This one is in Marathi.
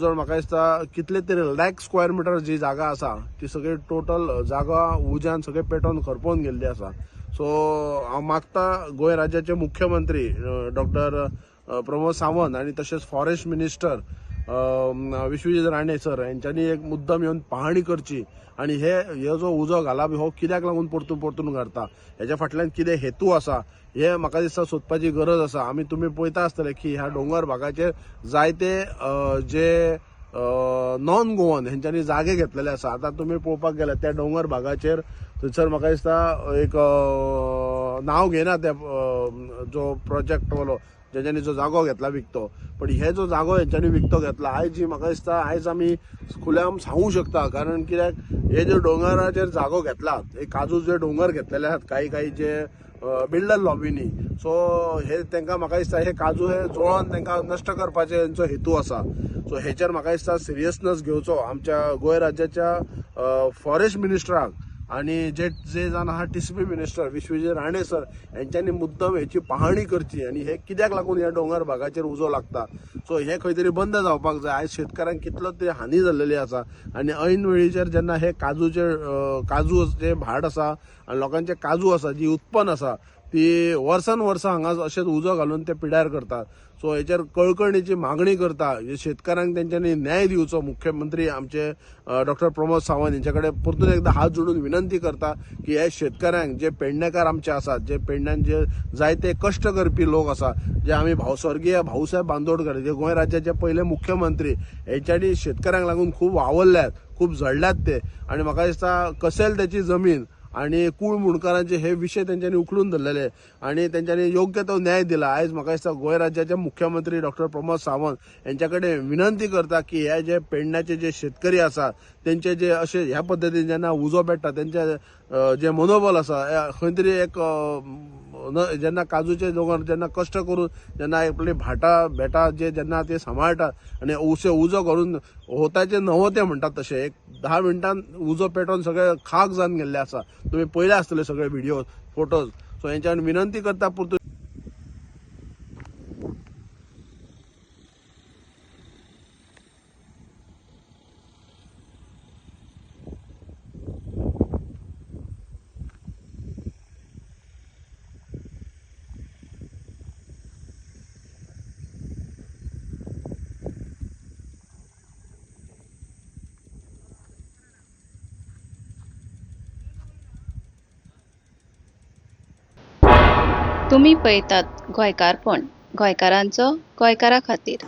जर म्हाका दिसता कितले तरी लाख स्क्वेअर मीटर जी जागा आसा ती सगळी टोटल जागा उज्यान सगळे पेटोवन करपोवन गेल्ली आसा. सो हांव मागता गोंय राज्याचे मुख्यमंत्री डॉक्टर प्रमोद सावंत आणि तसेच forest minister Vishwajit Rane sir यांच्यानी एक मुद्दम येवन पाहणी करची आणि हे जो उजो घाला हो कित्याक लागून परतून घडता हेच्या फाटल्यान कितें हेतू आसा हे म्हाका दिसता सोदपाची गरज आसा. आमी तुमी पळयता आसतले की ह्या डोंगर भागाचेर जायते जे नॉन गोवन हेंच्यांनी जागे घेतलेले आसा. आता तुम्ही पळोवपाक गेल्यार त्या डोंगर भागाचेर थंयसर म्हाका दिसता एक नाव घेना त्या जो प्रोजेक्ट वालो ज्यांनी जो जागो घेतला विकतो, पण हे जो जागो हेंच्यांनी विकतो घेतला आयज जी म्हाका दिसता आयज आमी खुलेआम सांगू शकता. कारण कित्याक हे जे डोंगराचेर जागो घेतला हे काजूचे डोंगर घेतलेले आहात काही जे बिल्डर लॉबीनी. सो हे तांकां म्हाका दिसता हे काजू हे जोळोन तांकां नश्ट करपाचे हेंचो हेतू आसा. सो हेचेर म्हाका दिसता सिरियसनेस घेवचो आमच्या गोंय राज्याच्या फॉरेस्ट मिनिस्टराक आणि जे जाण आहा TCP minister Vishwajit Rane sir यांच्यांनी मुद्दम हेची पाहणी करची आणि हे कित्याक लागून ह्या डोंगर भागाचेर उजो लागता. सो हे खंय तरी बंद जावपाक जाय. आयज शेतकऱ्यांक कितलो तरी हानी जाल्लेली आसा आणि ऐन वेळीचेर जेन्ना हे काजू जे भाट आसा आणि लोकांचे काजू आसा जी उत्पन्न आसा ती वर्सान हांगा अशेंच उजो घालून ते पिड्यार करतात. सो हेचेर कळकळीची मागणी करता शेतकऱ्यांक त्यांच्यानी न्याय दिवचो. मुख्यमंत्री आमचे डॉक्टर प्रमोद सावंत यांच्याकडे परतून एकदा हात जोडून विनंती करता की हे शेतकऱ्यांक जे पेडणेकार आमचे आसात जे पेडण्यान जे जायते कष्ट करपी लोक आसा जे आमी स्वर्गीय भाऊसाहेब बांदोडकर जे गोंय राज्याचे पहिले मुख्यमंत्री यांच्यानी शेतकऱ्यांक लागून खूप वावरल्यात खूप झडल्यात ते. आणि म्हाका दिसता कसेल त्याची जमीन आणि कूळ मुणकारांचे हे विषय त्यांच्यानी उखलून धरलेले आणि त्यांच्यानी योग्य तो न्याय दिला. आयज म्हाका दिसता गोंय राज्याचे मुख्यमंत्री डॉक्टर प्रमोद सावंत यांच्याकडे विनंती करता की हे जे पेडण्याचे जे शेतकरी आसात त्यांचे जे असे ह्या पद्धतीने जेन्ना उजो पेटता त्यांचे जे मनोबल आसा खंय तरी एक जेन्ना काजूचे दोंगर जेन्ना कष्ट करून जेन्ना आपली भेटा जे जेन्ना ते सांबाळटात आणि उजो करून होताचे नवते म्हणटात तसे एक 10 मिनिटांन उजो पेटोवन सगळे खाक जावन गेल्ले आसा. तुम्ही पळयले आसतले सगळे व्हिडिओ फोटोज. सो हेंच्यान विनंती करता परतून तुम्ही पळयतात गोंयकारपण, गोंयकारांचो गोंयकारा खातीर.